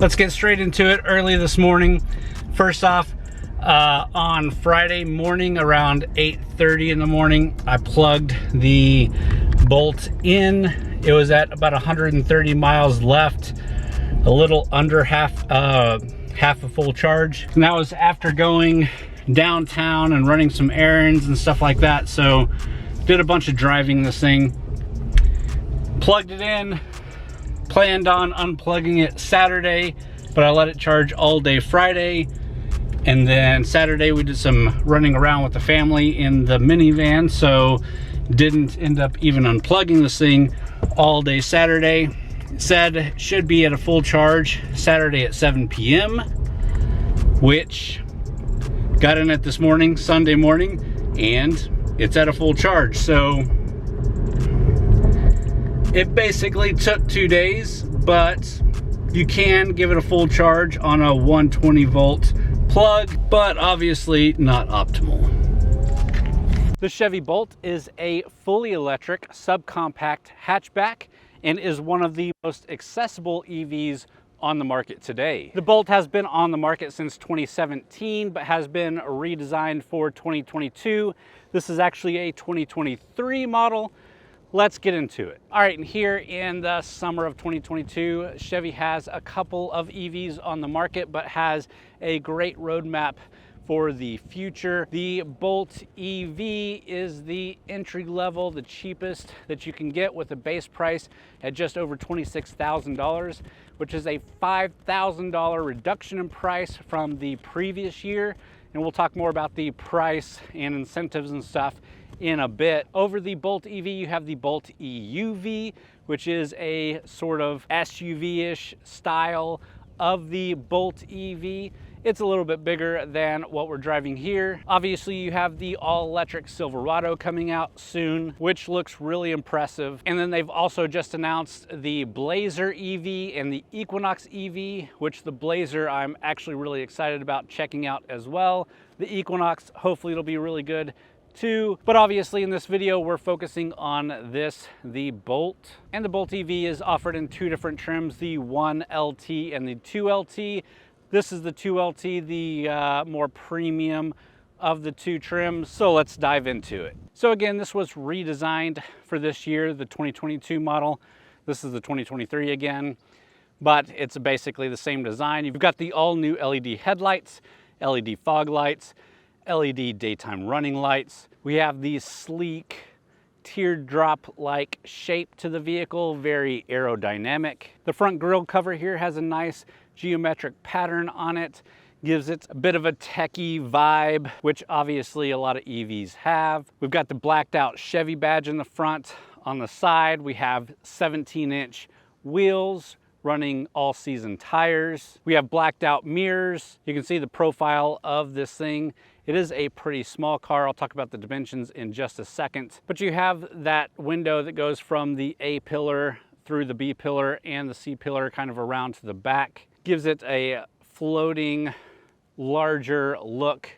Let's get straight into it. Early this morning, first off, on Friday morning around 8:30 in the morning, I plugged the bolt in. It was at about 130 miles left, a little under half a full charge. And that was after going downtown and running some errands and stuff like that. So did a bunch of driving this thing, plugged it in, planned on unplugging it Saturday, but I let it charge all day Friday. And then Saturday we did some running around with the family in the minivan, so didn't end up even unplugging this thing all day Saturday. It said it should be at a full charge Saturday at 7 p.m., which got in it this morning, Sunday morning, and it's at a full charge. So it basically took 2 days, but you can give it a full charge on a 120 volt plug, but obviously not optimal. The Chevy Bolt is a fully electric subcompact hatchback and is one of the most accessible EVs on the market today. The Bolt has been on the market since 2017, but has been redesigned for 2022. This is actually a 2023 model. Let's get into it. All right, and here in the summer of 2022, Chevy has a couple of EVs on the market, but has a great roadmap for the future. The Bolt EV is the entry level, the cheapest that you can get, with a base price at just over $26,000, which is a $5,000 reduction in price from the previous year. And we'll talk more about the price and incentives and stuff in a bit. Over the Bolt EV, you have the Bolt EUV, which is a sort of SUV-ish style of the Bolt EV. It's a little bit bigger than what we're driving here. Obviously, you have the all-electric Silverado coming out soon, which looks really impressive. And then they've also just announced the Blazer EV and the Equinox EV, which the Blazer I'm actually really excited about checking out as well. The Equinox, hopefully it'll be really good too. But obviously in this video, we're focusing on this, the Bolt. And the Bolt EV is offered in two different trims, the 1LT and the 2LT. This is the 2LT, the more premium of the two trims. So let's dive into it. So again, this was redesigned for this year, the 2022 model. This is the 2023 again, but it's basically the same design. You've got the all new LED headlights, LED fog lights, LED daytime running lights. We have the sleek teardrop-like shape to the vehicle, very aerodynamic. The front grille cover here has a nice geometric pattern on it, gives it a bit of a techie vibe, which obviously a lot of EVs have. We've got the blacked out Chevy badge in the front. On the side, we have 17-inch wheels, running all-season tires. We have blacked out mirrors. You can see the profile of this thing. It is a pretty small car. I'll talk about the dimensions in just a second. But you have that window that goes from the A pillar through the B pillar and the C pillar kind of around to the back. Gives it a floating, larger look.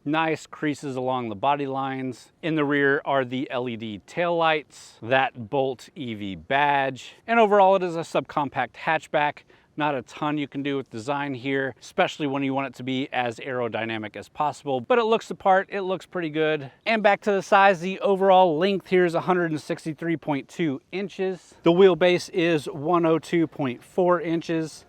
Nice creases along the body lines. In the rear are the LED taillights, that Bolt EV badge. And overall, it is a subcompact hatchback. Not a ton you can do with design here, especially when you want it to be as aerodynamic as possible, but it looks the part, it looks pretty good. And back to the size, the overall length here is 163.2 inches. The wheelbase is 102.4 inches.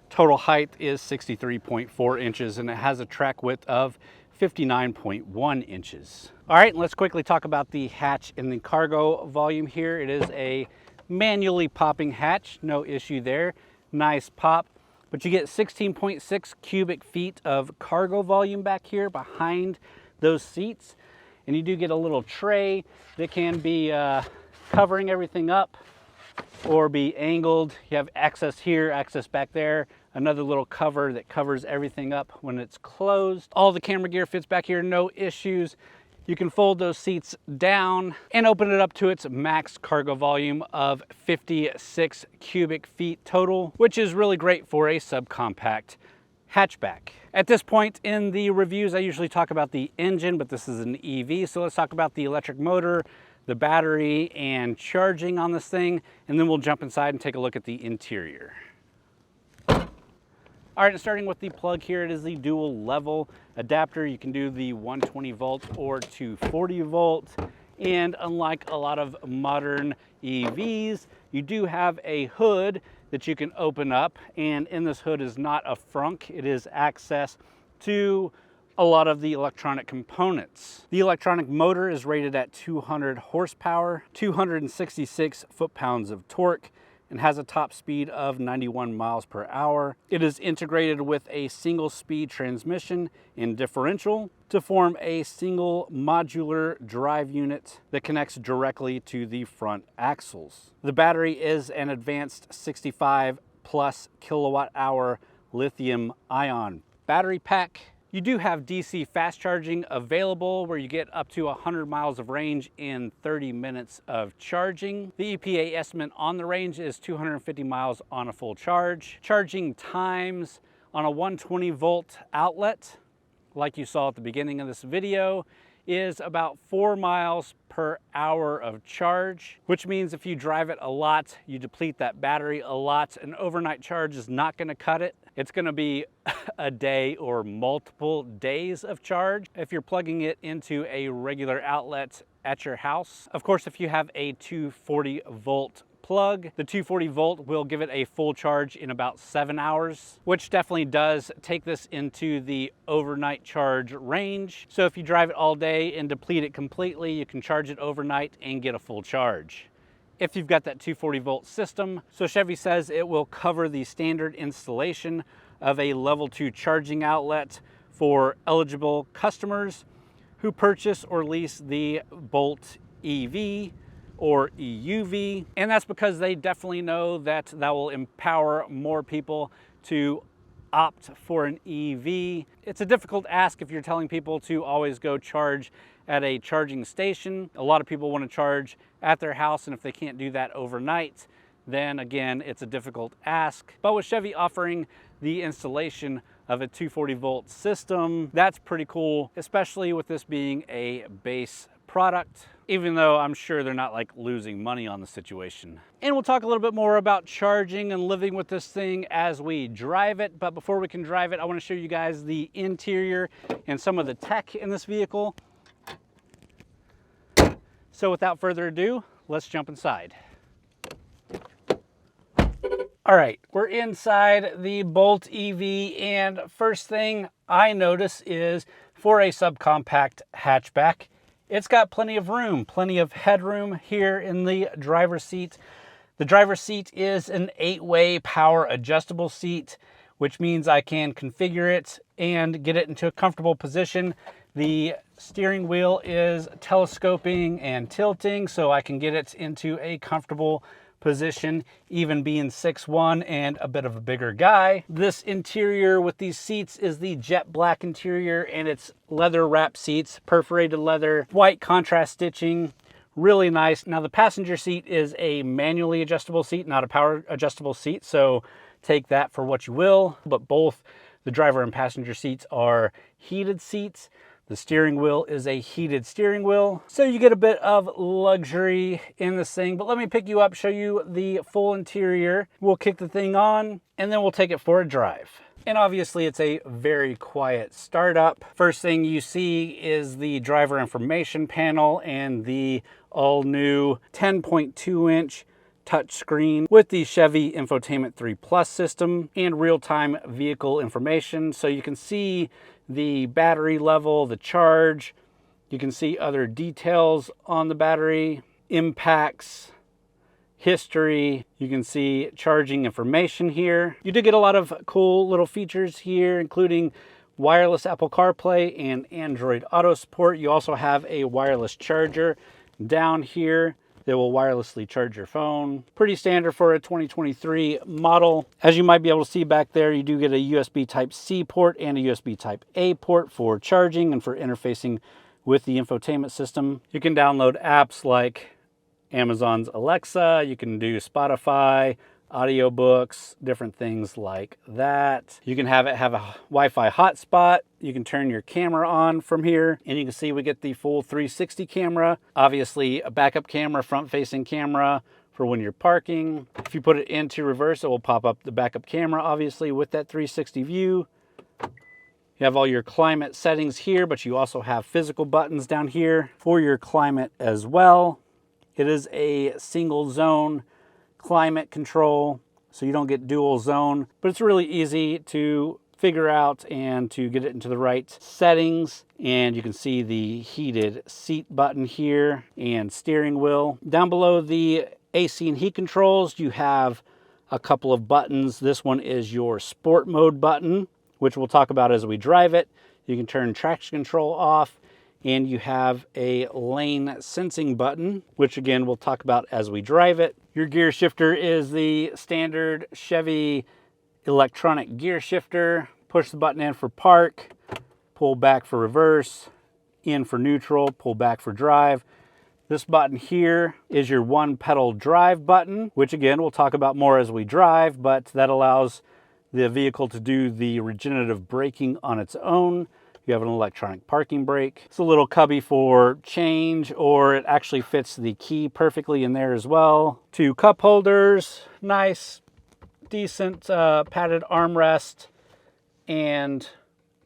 Total height is 63.4 inches, and it has a track width of 59.1 inches. All right, let's quickly talk about the hatch and the cargo volume here. It is a manually popping hatch, no issue there. Nice pop, but you get 16.6 cubic feet of cargo volume back here behind those seats. And you do get a little tray that can be covering everything up or be angled. You have access here, access back there, another little cover that covers everything up when it's closed. All the camera gear fits back here, no issues. You can fold those seats down and open it up to its max cargo volume of 56 cubic feet total, which is really great for a subcompact hatchback. At this point in the reviews, I usually talk about the engine, but this is an EV, so let's talk about the electric motor, the battery, and charging on this thing, and then we'll jump inside and take a look at the interior. All right, starting with the plug here, it is the dual level adapter. You can do the 120 volt or 240 volt. And unlike a lot of modern EVs, you do have a hood that you can open up. And in this hood is not a frunk, it is access to a lot of the electronic components. The electronic motor is rated at 200 horsepower, 266 foot-pounds of torque, and has a top speed of 91 miles per hour. It is integrated with a single speed transmission and differential to form a single modular drive unit that connects directly to the front axles. The battery is an advanced 65 plus kilowatt hour lithium ion battery pack. You do have DC fast charging available where you get up to 100 miles of range in 30 minutes of charging. The EPA estimate on the range is 250 miles on a full charge. Charging times on a 120 volt outlet, like you saw at the beginning of this video, is about 4 miles per hour of charge, which means if you drive it a lot, you deplete that battery a lot. An overnight charge is not gonna cut it. It's gonna be a day or multiple days of charge if you're plugging it into a regular outlet at your house. Of course, if you have a 240 volt plug, the 240 volt will give it a full charge in about 7 hours, which definitely does take this into the overnight charge range. So if you drive it all day and deplete it completely, you can charge it overnight and get a full charge if you've got that 240 volt system. So Chevy says it will cover the standard installation of a level 2 charging outlet for eligible customers who purchase or lease the Bolt EV or EUV. And that's because they definitely know that that will empower more people to opt for an EV. It's a difficult ask if you're telling people to always go charge at a charging station. A lot of people want to charge at their house, and if they can't do that overnight, then again, it's a difficult ask. But with Chevy offering the installation of a 240 volt system, that's pretty cool, especially with this being a base product, even though I'm sure they're not like losing money on the situation. And we'll talk a little bit more about charging and living with this thing as we drive it. But before we can drive it, I want to show you guys the interior and some of the tech in this vehicle. So without further ado, let's jump inside. All right, we're inside the Bolt EV, and first thing I notice is for a subcompact hatchback, it's got plenty of room, plenty of headroom here in the driver's seat. The driver's seat is an 8-way power adjustable seat, which means I can configure it and get it into a comfortable position. The steering wheel is telescoping and tilting, so I can get it into a comfortable position, even being 6'1" and a bit of a bigger guy. This interior with these seats is the jet black interior, and it's leather wrap seats, perforated leather, white contrast stitching, really nice. Now the passenger seat is a manually adjustable seat, not a power adjustable seat, so take that for what you will. But both the driver and passenger seats are heated seats. The steering wheel is a heated steering wheel, so you get a bit of luxury in this thing. But let me pick you up, show you the full interior. We'll kick the thing on, and then we'll take it for a drive. And obviously it's a very quiet startup. First thing you see is the driver information panel and the all new 10.2-inch touchscreen with the Chevy Infotainment 3 Plus system and real-time vehicle information. So you can see the battery level, the charge. You can see other details on the battery, impacts, history. You can see charging information here. You do get a lot of cool little features here, including wireless Apple CarPlay and Android Auto support. You also have a wireless charger down here that will wirelessly charge your phone. Pretty standard for a 2023 model. As you might be able to see back there, you do get a USB Type-C port and a USB Type-A port for charging and for interfacing with the infotainment system. You can download apps like Amazon's Alexa, you can do Spotify, audiobooks, different things like that. You can have it have a Wi-Fi hotspot. You can turn your camera on from here, and you can see we get the full 360 camera. Obviously a backup camera, front-facing camera for when you're parking. If you put it into reverse, it will pop up the backup camera, obviously, with that 360 view. You have all your climate settings here, but you also have physical buttons down here for your climate as well. It is a single zone climate control, so you don't get dual zone, but it's really easy to figure out and to get it into the right settings. And you can see the heated seat button here and steering wheel. Down below the AC and heat controls, you have a couple of buttons. This one is your sport mode button, which we'll talk about as we drive it. You can turn traction control off, and you have a lane sensing button, which again, we'll talk about as we drive it. Your gear shifter is the standard Chevy electronic gear shifter. Push the button in for park, pull back for reverse, in for neutral, pull back for drive. This button here is your one pedal drive button, which again, we'll talk about more as we drive, but that allows the vehicle to do the regenerative braking on its own. You have an electronic parking brake. It's a little cubby for change, or it actually fits the key perfectly in there as well. 2 cup holders, nice, decent padded armrest and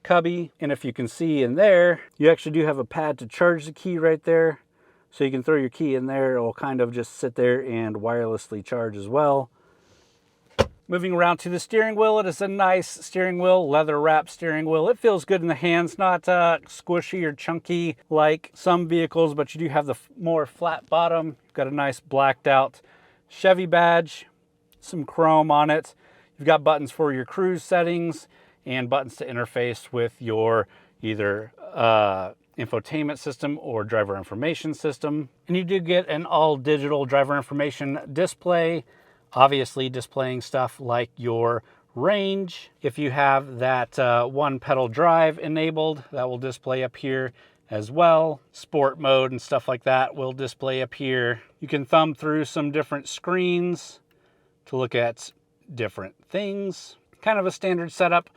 cubby. And if you can see in there, you actually do have a pad to charge the key right there. So you can throw your key in there. It will kind of just sit there and wirelessly charge as well. Moving around to the steering wheel, it is a nice steering wheel, leather wrapped steering wheel. It feels good in the hands, not squishy or chunky like some vehicles, but you do have the more flat bottom. You've got a nice blacked out Chevy badge, some chrome on it. You've got buttons for your cruise settings and buttons to interface with your either infotainment system or driver information system. And you do get an all digital driver information display, obviously displaying stuff like your range. If you have that one pedal drive enabled, that will display up here as well. Sport mode and stuff like that will display up here. You can thumb through some different screens to look at different things. Kind of a standard setup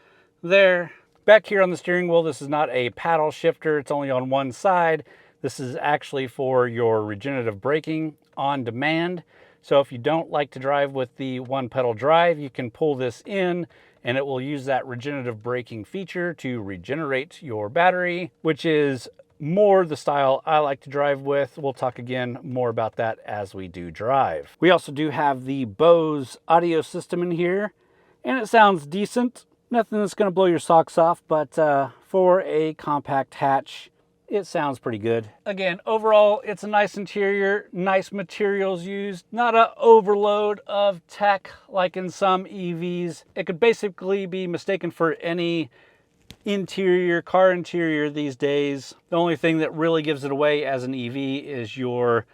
there. Back here on the steering wheel, this is not a paddle shifter. It's only on one side. This is actually for your regenerative braking on demand. So if you don't like to drive with the one pedal drive, you can pull this in and it will use that regenerative braking feature to regenerate your battery, which is more the style I like to drive with. We'll talk again more about that as we do drive. We also do have the Bose audio system in here, and it sounds decent. Nothing that's going to blow your socks off, but for a compact hatch, it sounds pretty good. Again, overall, it's a nice interior, nice materials used, not an overload of tech like in some EVs. It could basically be mistaken for any interior, car interior these days. The only thing that really gives it away as an EV is your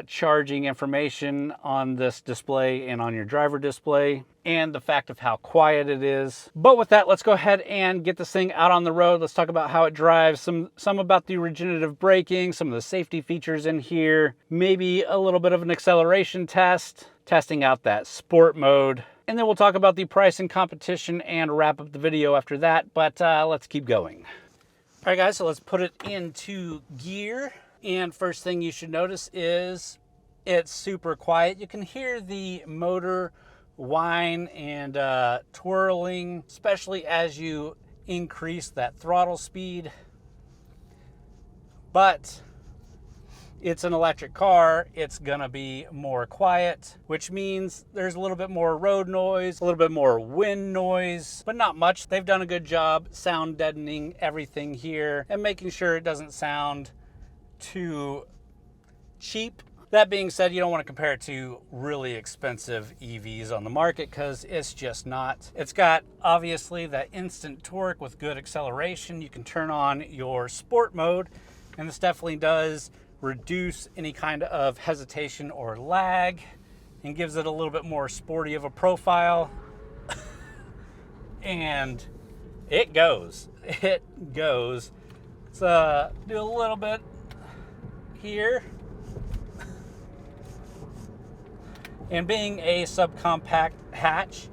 charging information on this display and on your driver display, and the fact of how quiet it is. But with that, let's go ahead and get this thing out on the road. Let's talk about how it drives, some about the regenerative braking, some of the safety features in here, maybe a little bit of an acceleration test, testing out that sport mode, and then we'll talk about the price and competition and wrap up the video after that. But let's keep going. All right, guys, so let's put it into gear. And first thing you should notice is it's super quiet. You can hear the motor whine and twirling, especially as you increase that throttle speed. But it's an electric car, it's gonna be more quiet, which means there's a little bit more road noise, a little bit more wind noise, but not much. They've done a good job sound deadening everything here and making sure it doesn't sound too cheap. That being said, you don't want to compare it to really expensive EVs on the market because it's just not. It's got obviously that instant torque with good acceleration. You can turn on your sport mode, and this definitely does reduce any kind of hesitation or lag and gives it a little bit more sporty of a profile. And it goes. Let's do a little bit here. And being a subcompact hatch,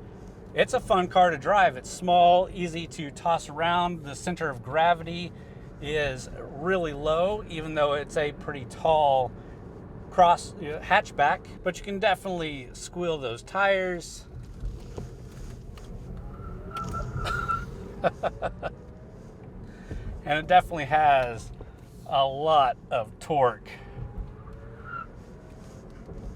it's a fun car to drive. It's small, easy to toss around. The center of gravity is really low, even though it's a pretty tall cross hatchback, but you can definitely squeal those tires. And it definitely has a lot of torque.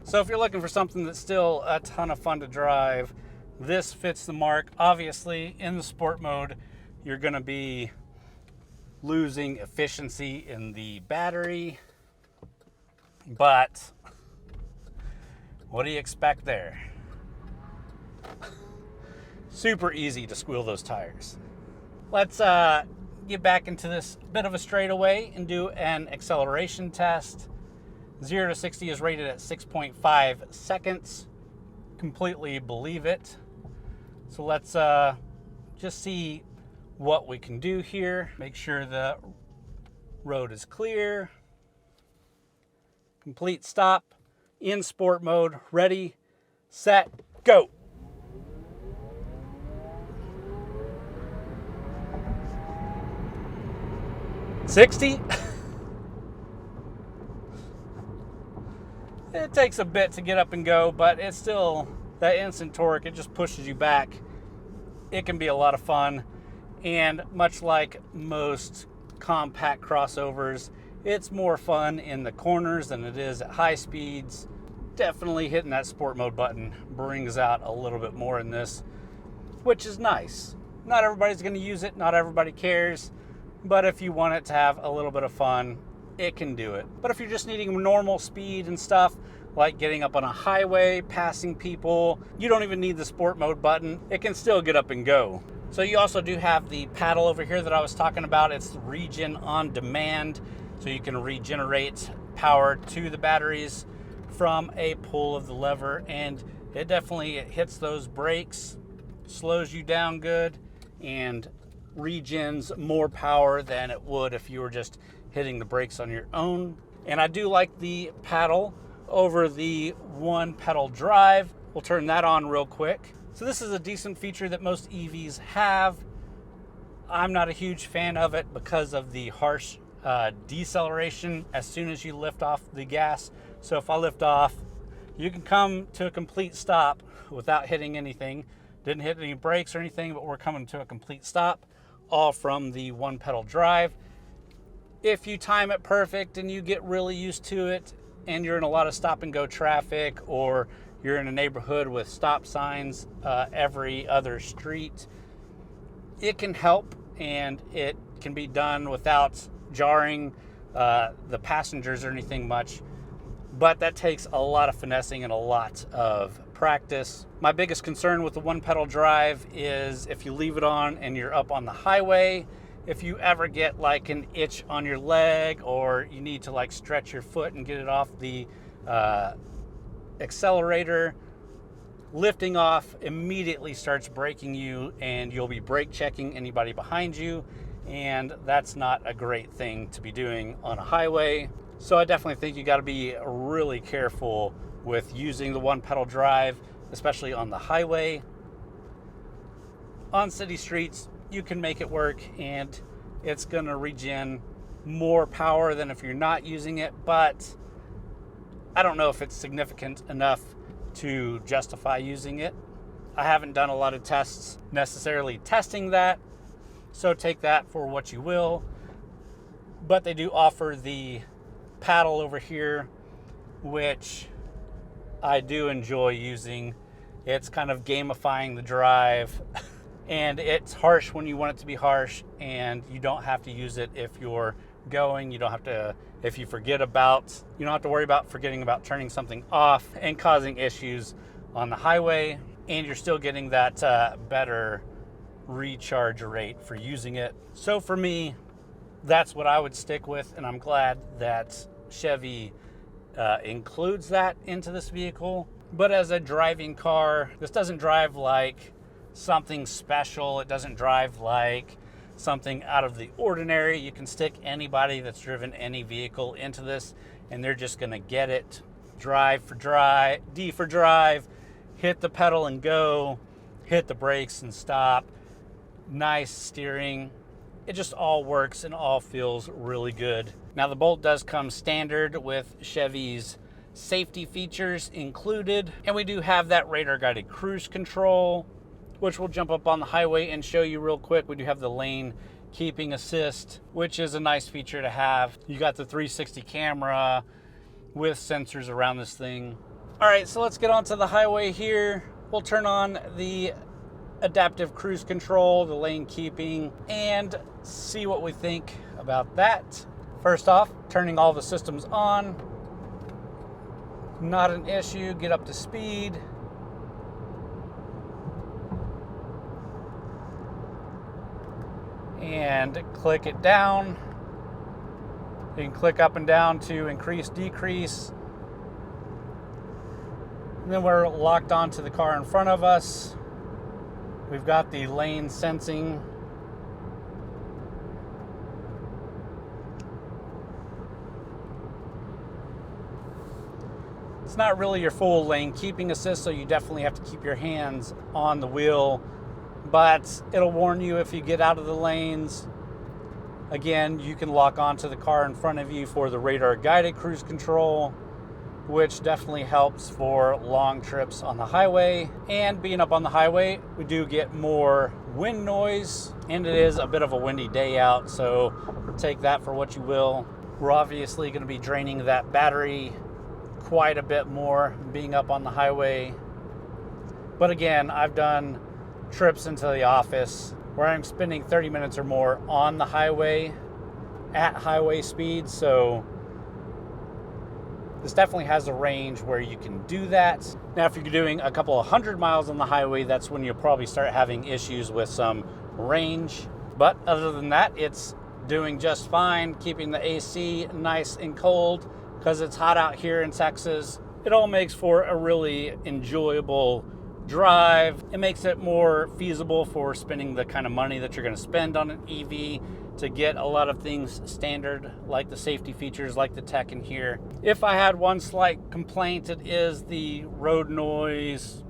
So if you're looking for something that's still a ton of fun to drive, this fits the mark. Obviously, in the sport mode, you're going to be losing efficiency in the battery, but what do you expect there? Super easy to squeal those tires. Let's get back into this bit of a straightaway and do an acceleration test. 0 to 60 is rated at 6.5 seconds. Completely believe it. So let's just see what we can do here. Make sure the road is clear. Complete stop in sport mode. Ready, set, go. $60. It takes a bit to get up and go, but it's still that instant torque. It just pushes you back. It can be a lot of fun. And much like most compact crossovers, it's more fun in the corners than it is at high speeds. Definitely hitting that sport mode button brings out a little bit more in this, which is nice. Not everybody's going to use it. Not everybody cares. But if you want it to have a little bit of fun, it can do it. But if you're just needing normal speed and stuff, like getting up on a highway, passing people, you don't even need the sport mode button. It can still get up and go. So you also do have the paddle over here that I was talking about. It's regen on demand. So you can regenerate power to the batteries from a pull of the lever. And it definitely hits those brakes, slows you down good, and regens more power than it would if you were just hitting the brakes on your own. And I do like the paddle over the one pedal drive. We'll turn that on real quick. So this is a decent feature that most EVs have. I'm not a huge fan of it because of the harsh deceleration as soon as you lift off the gas. So if I lift off, you can come to a complete stop without hitting anything. Didn't hit any brakes or anything, but we're coming to a complete stop, all from the one pedal drive. If you time it perfect and you get really used to it and you're in a lot of stop and go traffic, or you're in a neighborhood with stop signs every other street, it can help, and it can be done without jarring the passengers or anything much. But that takes a lot of finessing and a lot of practice. My biggest concern with the one pedal drive is if you leave it on and you're up on the highway, if you ever get like an itch on your leg, or you need to like stretch your foot and get it off the accelerator, lifting off immediately starts braking you, and you'll be brake checking anybody behind you, and that's not a great thing to be doing on a highway. So I definitely think you got to be really careful with using the one pedal drive, especially on the highway. On city streets, you can make it work, and it's going to regen more power than if you're not using it, but I don't know if it's significant enough to justify using it. I haven't done a lot of tests necessarily testing that, so take that for what you will. But they do offer the paddle over here, which I do enjoy using. It's kind of gamifying the drive, and it's harsh when you want it to be harsh, and you don't have to use it if you're going. You don't have to, if you forget about, you don't have to worry about forgetting about turning something off and causing issues on the highway, and you're still getting that better recharge rate for using it. So for me, that's what I would stick with, and I'm glad that Chevy includes that into this vehicle. But as a driving car, this doesn't drive like something special. It doesn't drive like something out of the ordinary. You can stick anybody that's driven any vehicle into this, and they're just going to get it. Drive for drive, D for drive, hit the pedal and go, hit the brakes and stop. Nice steering. It just all works and all feels really good. Now the bolt does come standard with Chevy's safety features included. And we do have that radar guided cruise control, which we'll jump up on the highway and show you real quick. We do have the lane keeping assist, which is a nice feature to have. You got the 360 camera with sensors around this thing. All right, so let's get onto the highway here. We'll turn on the adaptive cruise control, the lane keeping, and see what we think about that. First off, turning all the systems on. Not an issue. Get up to speed. And click it down. You can click up and down to increase, decrease. And then we're locked onto the car in front of us. We've got the lane sensing. It's not really your full lane keeping assist, so you definitely have to keep your hands on the wheel, but it'll warn you if you get out of the lanes. Again, you can lock onto the car in front of you for the radar guided cruise control, which definitely helps for long trips on the highway. And being up on the highway, we do get more wind noise, and it is a bit of a windy day out, so take that for what you will. We're obviously going to be draining that battery quite a bit more being up on the highway. But again, I've done trips into the office where I'm spending 30 minutes or more on the highway at highway speed, so this definitely has a range where you can do that. Now, if you're doing a couple of 100 miles on the highway, that's when you'll probably start having issues with some range. But other than that, it's doing just fine, keeping the AC nice and cold because it's hot out here in Texas. It all makes for a really enjoyable drive. It makes it more feasible for spending the kind of money that you're going to spend on an EV to get a lot of things standard, like the safety features, like the tech in here. If I had one slight complaint, it is the road noise.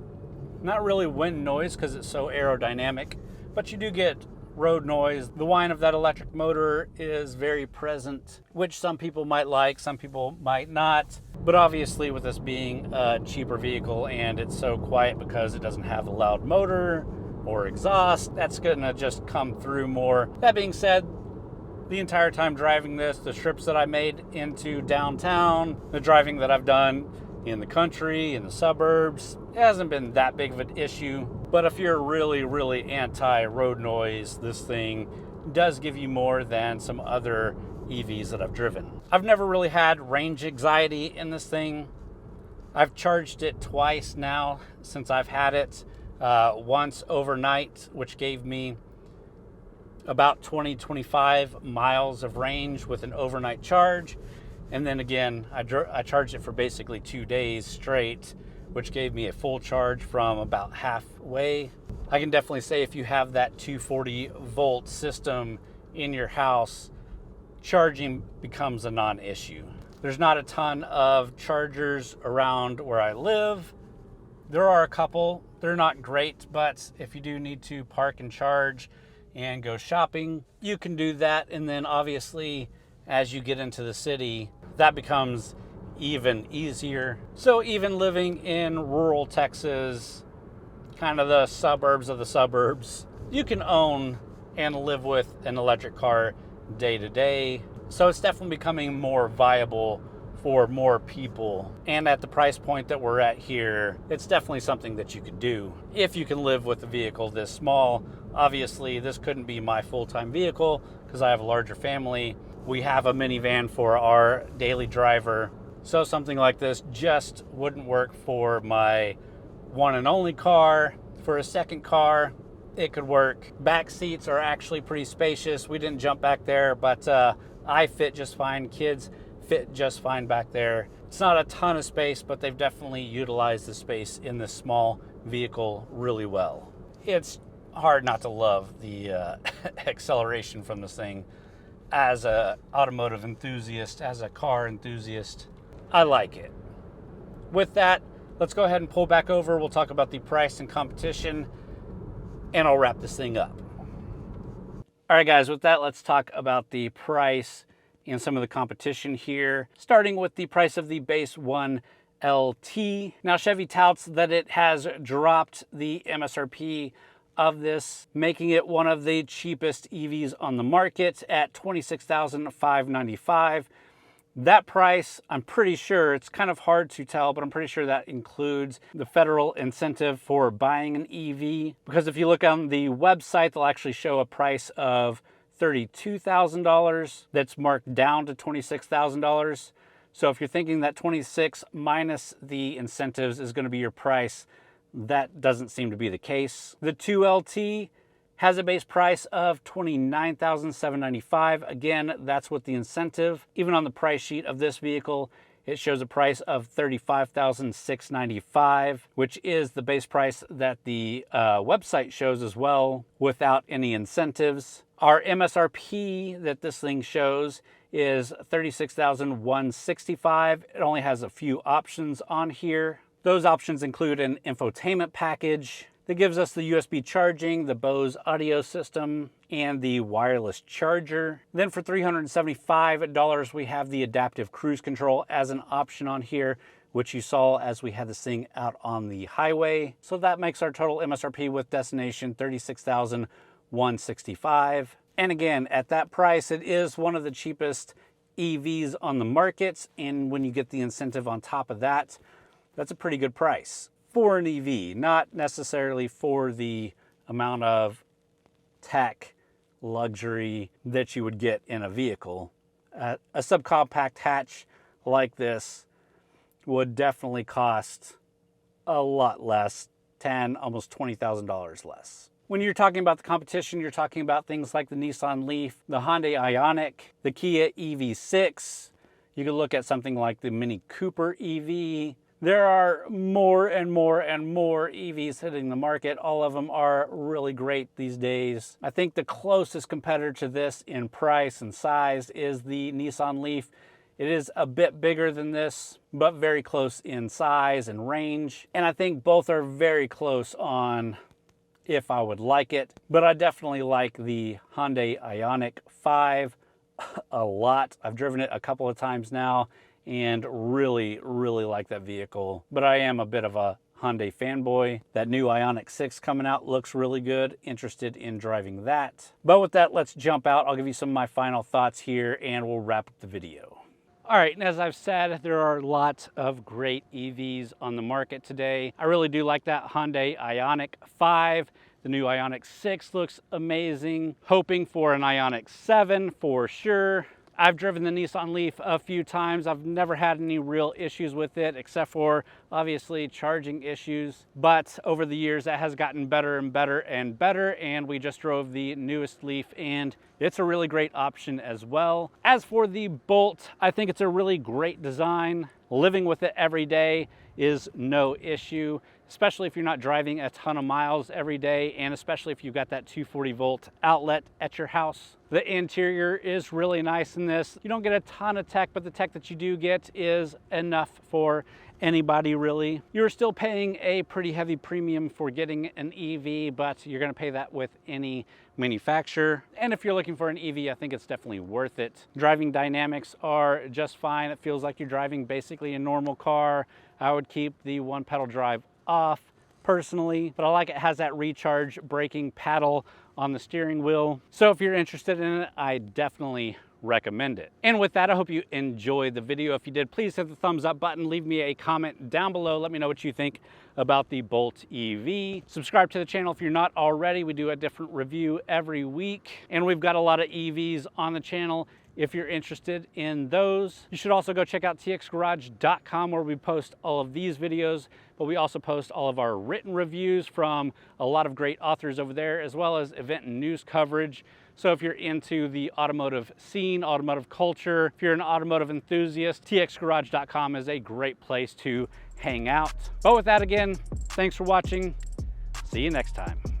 Not really wind noise because it's so aerodynamic, but you do get road noise. The whine of that electric motor is very present, which some people might like, some people might not. But obviously, with this being a cheaper vehicle and it's so quiet because it doesn't have a loud motor or exhaust, that's gonna just come through more. That being said, the entire time driving this, the trips that I made into downtown, the driving that I've done in the country, in the suburbs, it hasn't been that big of an issue. But if you're really, really anti-road noise, this thing does give you more than some other EVs that I've driven. I've never really had range anxiety in this thing. I've charged it twice now since I've had it. Once overnight, which gave me about 20-25 miles of range with an overnight charge. And then again, I charged it for basically 2 days straight, which gave me a full charge from about halfway. I can definitely say if you have that 240 volt system in your house, charging becomes a non-issue. There's not a ton of chargers around where I live. There are a couple. They're not great, but if you do need to park and charge and go shopping, you can do that. And then obviously, as you get into the city, that becomes even easier. So even living in rural Texas, kind of the suburbs of the suburbs, you can own and live with an electric car day to day. So it's definitely becoming more viable for more people. And at the price point that we're at here, it's definitely something that you could do if you can live with a vehicle this small. Obviously, this couldn't be my full-time vehicle because I have a larger family. We have a minivan for our daily driver. So something like this just wouldn't work for my one and only car. For a second car, it could work. Back seats are actually pretty spacious. We didn't jump back there, but I fit just fine. Kids fit just fine back there. It's not a ton of space, but they've definitely utilized the space in this small vehicle really well. It's hard not to love the acceleration from this thing. As an automotive enthusiast, as a car enthusiast, I like it. With that, let's go ahead and pull back over. We'll talk about the price and competition, and I'll wrap this thing up. All right, guys, with that, let's talk about the price and some of the competition here, starting with the price of the base 1LT. Now, Chevy touts that it has dropped the MSRP of this, making it one of the cheapest EVs on the market at $26,595. That price, I'm pretty sure, it's kind of hard to tell, but I'm pretty sure that includes the federal incentive for buying an EV. Because if you look on the website, they'll actually show a price of $32,000 that's marked down to $26,000. So if you're thinking that 26 minus the incentives is going to be your price, that doesn't seem to be the case. The 2LT has a base price of $29,795. Again, that's with the incentive. Even on the price sheet of this vehicle, it shows a price of $35,695, which is the base price that the website shows as well, without any incentives. Our MSRP that this thing shows is $36,165. It only has a few options on here. Those options include an infotainment package that gives us the USB charging, the Bose audio system, and the wireless charger. Then for $375, we have the adaptive cruise control as an option on here, which you saw as we had this thing out on the highway. So that makes our total MSRP with destination $36,165. And again, at that price, it is one of the cheapest EVs on the market. And when you get the incentive on top of that, that's a pretty good price for an EV, not necessarily for the amount of tech luxury that you would get in a vehicle. A subcompact hatch like this would definitely cost a lot less, $10,000, almost $20,000 less. When you're talking about the competition, you're talking about things like the Nissan Leaf, the Hyundai Ioniq, the Kia EV6. You could look at something like the Mini Cooper EV. There are more and more and more EVs hitting the market. All of them are really great these days. I think the closest competitor to this in price and size is the Nissan Leaf. It is a bit bigger than this, but very close in size and range. And I think both are very close on if I would like it. But I definitely like the Hyundai Ioniq 5 a lot. I've driven it a couple of times now and really, really like that vehicle. But I am a bit of a Hyundai fanboy. That new Ioniq 6 coming out looks really good. Interested in driving that. But with that, let's jump out. I'll give you some of my final thoughts here and we'll wrap up the video. All right, and as I've said, there are lots of great EVs on the market today. I really do like that Hyundai Ioniq 5. The new Ioniq 6 looks amazing. Hoping for an Ioniq 7 for sure. I've driven the Nissan Leaf a few times. I've never had any real issues with it, except for obviously charging issues. But over the years, that has gotten better and better and better. And we just drove the newest Leaf and it's a really great option as well. As for the Bolt, I think it's a really great design. Living with it every day is no issue, especially if you're not driving a ton of miles every day, and especially if you've got that 240 volt outlet at your house. The interior is really nice in this. You don't get a ton of tech, but the tech that you do get is enough for anybody really. You're still paying a pretty heavy premium for getting an EV, but you're gonna pay that with any manufacturer. And if you're looking for an EV, I think it's definitely worth it. Driving dynamics are just fine. It feels like you're driving basically a normal car. I would keep the one pedal drive off personally, but I like it has that recharge braking paddle on the steering wheel. So if you're interested in it, I definitely recommend it. And with that, I hope you enjoyed the video. If you did, please hit the thumbs up button, leave me a comment down below. Let me know what you think about the Bolt EV. Subscribe to the channel if you're not already. We do a different review every week, and we've got a lot of EVs on the channel. If you're interested in those, you should also go check out TXGARAGE.com, where we post all of these videos, but we also post all of our written reviews from a lot of great authors over there, as well as event and news coverage. So if you're into the automotive scene, automotive culture, if you're an automotive enthusiast, TXGARAGE.com is a great place to hang out. But with that, again, thanks for watching. See you next time.